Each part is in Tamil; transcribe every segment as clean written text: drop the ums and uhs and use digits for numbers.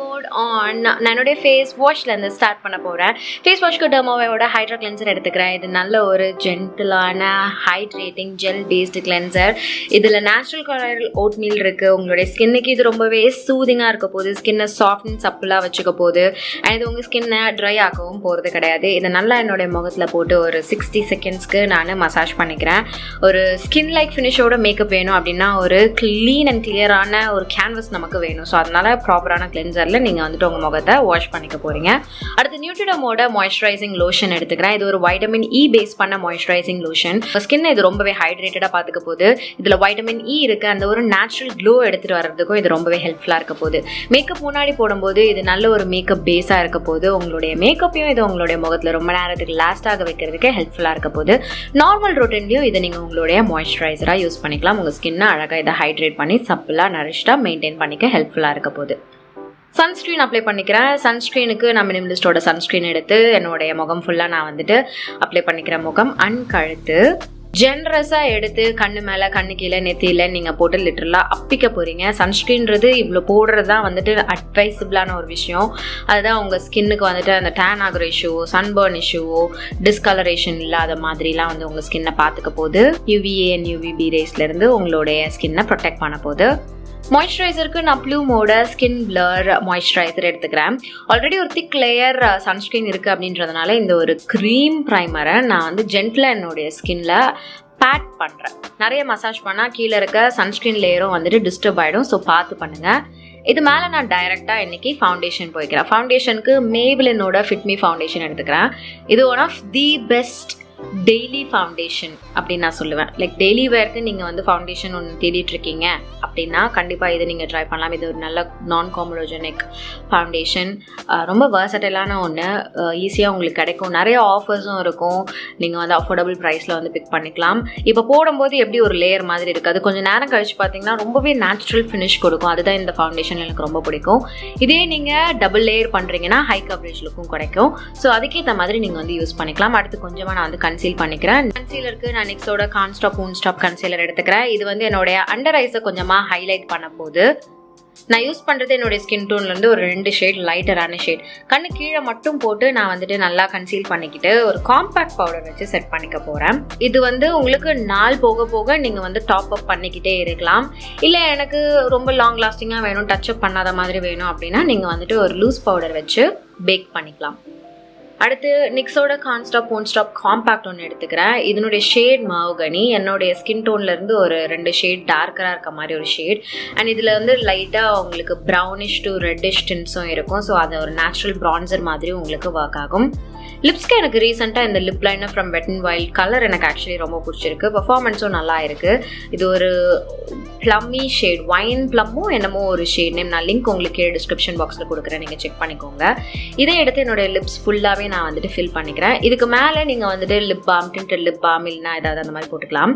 mode on. நான் என்னோட ஃபேஸ் வாஷ்லேருந்து ஸ்டார்ட் பண்ண போகிறேன். ஃபேஸ் வாஷ்க்கு டெர்மாவையோட ஹைட்ரா கிளென்சர் எடுத்துக்கிறேன். இது நல்ல ஒரு ஜென்டிலான ஹைட்ரேட்டிங் ஜெல் பேஸ்டு கிளென்சர். இதில் நேச்சுரல் கலர் ஓட் மீல் இருக்குது. உங்களுடைய ஸ்கின்னுக்கு இது ரொம்பவே சூதிங்காக இருக்க போகுது. ஸ்கின்னை சாஃப்ட் அண்ட் சப்பிளாக வச்சுக்க போகுது. அண்ட் இது உங்கள் ஸ்கின்னை ட்ரை ஆக்கவும் போகிறது கிடையாது. இதை நல்லா என்னுடைய முகத்தில் போட்டு ஒரு 60 செகண்ட்ஸ்க்கு நான் மசாஜ் பண்ணிக்கிறேன். ஒரு ஸ்கின் லைக் ஃபினிஷோட மேக்கப் வேணும் அப்படின்னா ஒரு க்ளீன் அண்ட் கிளியரான ஒரு கேன்வஸ் நமக்கு வேணும். ஸோ அதனால் ப்ராப்பரான கிளென்சரில் நீங்கள் வந்துட்டு உங்கள் முகத்தை வாஷ் பண்ணிக்க போகிறீங்க. அடுத்து நியூட்ரிடமோட மாய்ஸ்சரைசிங் லோஷன் எடுத்துக்கிறேன். இது ஒரு வைட்டமின் இ பேஸ் பண்ண மாய்ஸ்சரைசிங் லோஷன். ஸ்கின் இது ரொம்பவே ஹைட்ரேட்டடாக பார்த்துக்க போகுது. இதில் வைட்டமின் இ இருக்குது. அந்த ஒரு நேச்சுரல் க்ளோ எடுத்துகிட்டு வர்றதுக்கும் இது ரொம்பவே ஹெல்ப்ஃபுல்லாக இருக்க போகுது. மேக்கப் முன்னாடி போடும்போது இது நல்ல ஒரு மேக்கப் பேஸாக இருக்க போகுது. உங்களுடைய மேக்கப்பையும் இது உங்களுடைய முகத்தில் ரொம்ப நேரத்துக்கு லாஸ்ட்டாக வைக்கிறதுக்கு ஹெல்ப்ஃபுல்லாக இருக்க போகுது. நார்மல் ரொட்டீன்லையும் இதை நீங்கள் உங்களுடைய மாய்ஸ்சரைசராக யூஸ் பண்ணிக்கலாம். உங்கள் ஸ்கின்னை அழகாக இதை ஹைட்ரேட் பண்ணி சப்பிளாக நரிஷ்டாக மெயின்டைன் பண்ணிக்க ஹெல்ப்ஃபுல்லாக இருக்க போகுது. சன்ஸ்க்ரீன் அப்ளை பண்ணிக்கிறேன். சன்ஸ்க்ரீனுக்கு நான் மினிமலிஸ்டோட சன்ஸ்க்ரீன் எடுத்து என்னுடைய முகம் ஃபுல்லாக நான் வந்துட்டு அப்ளை பண்ணிக்கிறேன். முகம் அண்ட் கழுத்து ஜென்ரஸாக எடுத்து கண்ணு மேலே கண்ணு கீழே நெத்தியில் நீங்கள் போட்டு லிட்டரலாக அப்பிக்க போகிறீங்க. சன்ஸ்க்ரீன்றது இவ்வளோ போடுறது தான் வந்துட்டு அட்வைசபிளான ஒரு விஷயம். அதுதான் உங்கள் ஸ்கின்னுக்கு வந்துட்டு அந்த டேன் ஆகிற இஷ்யூவோ சன்பர்ன் இஷ்யூவோ டிஸ்கலரேஷன் இல்லாத மாதிரிலாம் வந்து உங்கள் ஸ்கின்னை பார்த்துக்க போகுது. யூவிஏ அண்ட் யூவிபி ரேஸ்லேருந்து உங்களுடைய ஸ்கின்னை ப்ரொடெக்ட் பண்ண போகுது. மாய்ஸ்சரைசருக்கு நான் ப்ளூமோட ஸ்கின் பிளர் மாய்ஸ்சரைசர் எடுத்துக்கிறேன். ஆல்ரெடி ஒரு திக் லேயர் சன்ஸ்க்ரீன் இருக்குது அப்படின்றதுனால இந்த ஒரு க்ரீம் ப்ரைமரை நான் வந்து ஜென்டிலாக என்னுடைய ஸ்கின்ல பேட் பண்ணுறேன். நிறைய மசாஜ் பண்ணால் கீழே இருக்க சன்ஸ்க்ரீன் லேயரும் வந்துட்டு டிஸ்டர்ப் ஆகிடும். ஸோ பார்த்து பண்ணுங்கள். இது மேலே நான் டைரெக்டாக இன்றைக்கி ஃபவுண்டேஷன் போய்க்கிறேன். ஃபவுண்டேஷனுக்கு மேபிளினோட ஃபிட்மி ஃபவுண்டேஷன் எடுத்துக்கிறேன். இது one of the best daily foundation அப்படின்னு நான் சொல்லுவேன். லைக் டெய்லி வேர்க்கு நீங்கள் வந்து ஃபவுண்டேஷன் ஒன்று தேடிட்டுருக்கீங்க அப்படின்னா கண்டிப்பாக இதை நீங்கள் ட்ரை பண்ணலாம். இது ஒரு நல்ல நான் காமலோஜெனிக் ஃபவுண்டேஷன். ரொம்ப வர்சடைலான ஒன்று. ஈஸியாக உங்களுக்கு கிடைக்கும். நிறைய ஆஃபர்ஸும் இருக்கும். நீங்கள் வந்து அஃபோர்டபுள் ப்ரைஸில் வந்து பிக் பண்ணிக்கலாம். இப்போ போடும்போது எப்படி ஒரு லேயர் மாதிரி இருக்குது. அது கொஞ்சம் நேரம் கழிச்சு பார்த்தீங்கன்னா ரொம்பவே நேச்சுரல் ஃபினிஷ் கொடுக்கும். அதுதான் இந்த ஃபவுண்டேஷன் எனக்கு ரொம்ப பிடிக்கும். இதே நீங்கள் டபுள் லேயர் பண்ணுறீங்கன்னா ஹை கவரேஜ் லுக்கும் கிடைக்கும். ஸோ அதுக்கேற்ற மாதிரி நீங்கள் வந்து யூஸ் பண்ணிக்கலாம். அடுத்து கொஞ்சமாக நான் வந்து கன்சீல் பண்ணிக்கிறேன். கன்சீலருக்கு நான் நெக்ஸோட கான்ஸ்டாப் மூன்ஸ்டாப் கன்சீலர் எடுத்துக்கிறேன். இது வந்து என்னுடைய அண்டர் ஐஸை கொஞ்சமாக ஹைலைட் பண்ண போது நான் யூஸ் பண்ணுறது என்னுடைய ஸ்கின் டோன்லேருந்து ஒரு 2 ஷேட் லைட்டரான ஷேட். கண்ணு கீழே மட்டும் போட்டு நான் வந்துட்டு நல்லா கன்சீல் பண்ணிக்கிட்டு ஒரு காம்பேக்ட் பவுடர் வச்சு செட் பண்ணிக்க போகிறேன். இது வந்து உங்களுக்கு நாள் போக போக நீங்கள் வந்து டாப் அப் பண்ணிக்கிட்டே இருக்கலாம். இல்லை எனக்கு ரொம்ப லாங் லாஸ்டிங்காக வேணும், டச் அப் பண்ணாத மாதிரி வேணும் அப்படின்னா நீங்கள் வந்துட்டு ஒரு லூஸ் பவுடர் வச்சு பேக் பண்ணிக்கலாம். அடுத்து நிக்ஸோட கான்ஸ்டாப் போன்ஸ்டாப் காம்பேக்ட் ஒன்று எடுத்துக்கிறேன். இதனுடைய ஷேட் மஹோகனி. என்னுடைய ஸ்கின் டோன்லேருந்து ஒரு 2 ஷேட் டார்க்கராக இருக்க மாதிரி ஒரு ஷேட். அண்ட் இதில் வந்து லைட்டாக உங்களுக்கு ப்ரௌனிஷ் டு ரெட்டிஷ் டின்ஸும் இருக்கும். ஸோ அது ஒரு நேச்சுரல் ப்ரான்சர் மாதிரி உங்களுக்கு ஒர்க் ஆகும். லிப்ஸ்க்கு எனக்கு ரீசெண்டாக இந்த lip liner from wet and wild colour எனக்கு ஆக்சுவலி ரொம்ப பிடிச்சிருக்கு. பர்ஃபார்மன்ஸும் நல்லா இருக்குது. இது ஒரு ப்ளம்மி ஷேட், வைன் ப்ளம்மும் என்னமோ ஒரு ஷேட் நேம். நான் லிங்க் உங்களுக்கு டிஸ்கிரிப்ஷன் பாக்ஸில் கொடுக்குறேன், நீங்கள் செக் பண்ணிக்கோங்க. இதை எடுத்து என்னுடைய லிப்ஸ் ஃபுல்லாகவே நான் வந்துட்டு ஃபில் பண்ணிக்கிறேன். இதுக்கு மேலே நீங்கள் வந்துட்டு lip balm, tinted lip balm இல்லைனா ஏதாவது அந்த மாதிரி போட்டுக்கலாம்.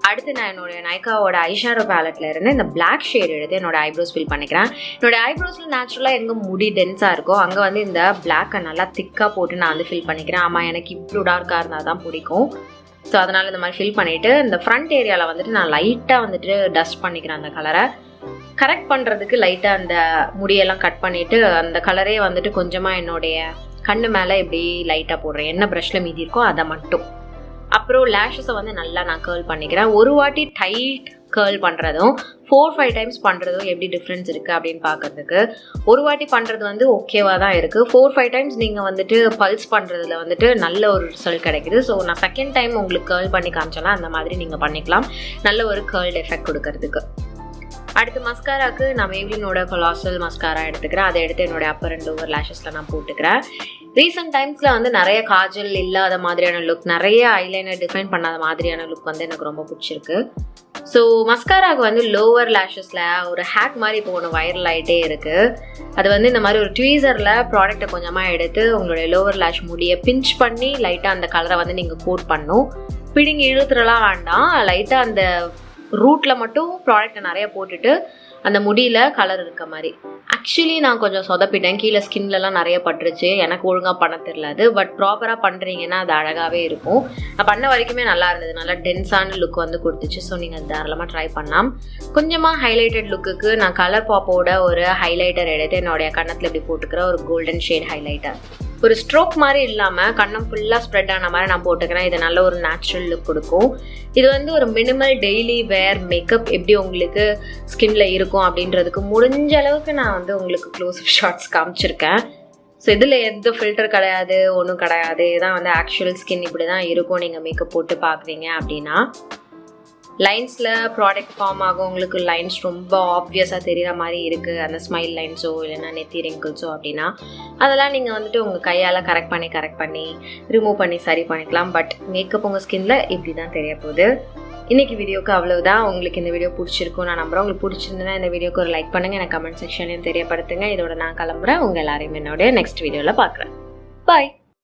அடுத்து நான் என்னுடைய நைக்காவோட ஐஷேடோ பேலட்டில் இருந்து இந்த பிளாக் ஷேட் எடுத்து என்னோட ஐப்ரோஸ் ஃபில் பண்ணிக்கிறேன். என்னோட ஐப்ரோஸில் நேச்சுரலாக எங்கே முடி டென்ஸாக இருக்கோ அங்கே வந்து இந்த பிளாக்கை நல்லா திக்காக போட்டு நான் வந்து ஃபில் பண்ணிக்கிறேன். ஆமாம், எனக்கு இவ்வளோ டார்க்காக இருந்தால் தான் பிடிக்கும். ஸோ அதனால் இந்த மாதிரி ஃபில் பண்ணிவிட்டு இந்த ஃப்ரண்ட் ஏரியாவில் வந்துட்டு நான் லைட்டாக வந்துட்டு டஸ்ட் பண்ணிக்கிறேன். அந்த கலரை கரெக்ட் பண்ணுறதுக்கு லைட்டாக அந்த முடியெல்லாம் கட் பண்ணிவிட்டு அந்த கலரே வந்துட்டு கொஞ்சமாக என்னுடைய கண்ணு மேலே இப்படி லைட்டாக போடுறேன். என்ன ப்ரஷ்ல மீதி இருக்கோ அதை மட்டும். அப்புறம் லேஷஸை வந்து நல்லா நான் கேர்ள் பண்ணிக்கிறேன். ஒரு வாட்டி டைட் கேர்ள் பண்ணுறதும் 4-5 டைம்ஸ் பண்ணுறதும் எப்படி டிஃப்ரென்ஸ் இருக்குது அப்படின்னு பார்க்கறதுக்கு. ஒரு வாட்டி பண்ணுறது வந்து ஓகேவாக தான் இருக்குது. 4-5 டைம்ஸ் நீங்கள் வந்துட்டு பல்ஸ் பண்ணுறதுல வந்துட்டு நல்ல ஒரு ரிசல்ட் கிடைக்குது. ஸோ நான் செகண்ட் டைம் உங்களுக்கு கேர்ள் பண்ணி காமிச்சேன்னா அந்த மாதிரி நீங்கள் பண்ணிக்கலாம், நல்ல ஒரு கேர்ள் எஃபெக்ட் கொடுக்கறதுக்கு. அடுத்து மஸ்காராக்கு நான் மேப்ளினோட கொலாசல் மஸ்காரா எடுத்துக்கிறேன். அதை எடுத்து என்னோட அப்பர் அண்ட் லோவர் லேஷஸில் நான் போட்டுக்கிறேன். ரீசெண்ட் டைம்ஸில் வந்து நிறைய காஜல் இல்லாத மாதிரியான லுக், நிறைய ஐலைனர் டிஃபைன் பண்ணாத மாதிரியான லுக் வந்து எனக்கு ரொம்ப பிடிச்சிருக்கு. ஸோ மஸ்காராவுக்கு வந்து லோவர் லேஷஸில் ஒரு ஹேக் மாதிரி இப்போ ஒன்று வைரல் ஆகிட்டே இருக்குது. அது வந்து இந்த மாதிரி ஒரு ட்வீசரில் ப்ராடக்ட்டை கொஞ்சமாக எடுத்து உங்களுடைய லோவர் லேஷ் முடியை பிஞ்ச் பண்ணி லைட்டாக அந்த கலரை வந்து நீங்கள் கோட் பண்ணணும். பிடிங்கி இழுத்துறலாம் வேண்டாம். லைட்டாக அந்த ரூட்டில் மட்டும் ப்ராடக்ட்டை நிறைய போட்டுட்டு அந்த முடியில் கலர் இருக்க மாதிரி. ஆக்சுவலி நான் கொஞ்சம் சொதப்பிட்டேன், கீழே ஸ்கின்லலாம் நிறைய பட்டுருச்சு, எனக்கு ஒழுங்காக பண்ண தெரியாது. பட் ப்ராப்பராக பண்ணுறீங்கன்னா அது அழகாகவே இருக்கும். நான் பண்ண வரைக்குமே நல்லா இருந்தது, நல்லா டென்ஸான லுக் வந்து கொடுத்துச்சு. ஸோ நீங்கள் அது தாராளமாக ட்ரை பண்ணலாம். கொஞ்சமாக ஹைலைட்டட் லுக்குக்கு நான் கலர் பாப்போட ஒரு ஹைலைட்டர் எடுத்து என்னுடைய கண்ணத்தில் இப்படி போட்டுக்கிறேன், ஒரு கோல்டன் ஷேட் ஹைலைட்டர். ஒரு ஸ்ட்ரோக் மாதிரி இல்லாமல் கண்ணம் ஃபுல்லாக ஸ்ப்ரெட் ஆன மாதிரி நான் போட்டுக்கிறேன். இது நல்ல ஒரு நேச்சுரல் லுக் கொடுக்கும். இது வந்து ஒரு மினிமல் டெய்லி வேர் மேக்கப் எப்படி உங்களுக்கு ஸ்கின்ல இருக்கும் அப்படின்றதுக்கு முடிஞ்ச அளவுக்கு நான் வந்து உங்களுக்கு க்ளோஸ்அப் ஷார்ட்ஸ் காமிச்சிருக்கேன். ஸோ இதில் எந்த ஃபில்டர் கிடையாது, ஒன்றும் கிடையாது. இதுதான் வந்து ஆக்சுவல் ஸ்கின் இப்படி தான் இருக்கும் நீங்கள் மேக்கப் போட்டு பார்க்குறீங்க அப்படின்னா. லைன்ஸில் ப்ராடக்ட் ஃபார்ம் ஆகும், உங்களுக்கு லைன்ஸ் ரொம்ப ஆப்வியஸாக தெரிகிற மாதிரி இருக்குது, அந்த ஸ்மைல் லைன்ஸோ இல்லைன்னா நெத்தி ரிங்கிள்ஸோ அப்படின்னா அதெல்லாம் நீங்கள் வந்துட்டு உங்கள் கையால் கரெக்ட் பண்ணி ரிமூவ் பண்ணி சரி பண்ணிக்கலாம். பட் மேக்கப் உங்கள் ஸ்கின்ல இப்படி தான் தெரிய போகுது. இன்றைக்கி வீடியோக்கு அவ்வளவுதான். உங்களுக்கு இந்த வீடியோ பிடிச்சிருக்கும் நான் நம்புறேன். உங்களுக்கு பிடிச்சிருந்ததுன்னா இந்த வீடியோக்கு ஒரு லைக் பண்ணுங்கள், எனக்கு கமெண்ட் செக்ஷன்லையும் தெரியப்படுத்துங்க. இதோட நான் கிளம்புறேன். உங்கள் எல்லாரையும் என்னோட நெக்ஸ்ட் வீடியோவில் பார்க்குறேன். பாய்.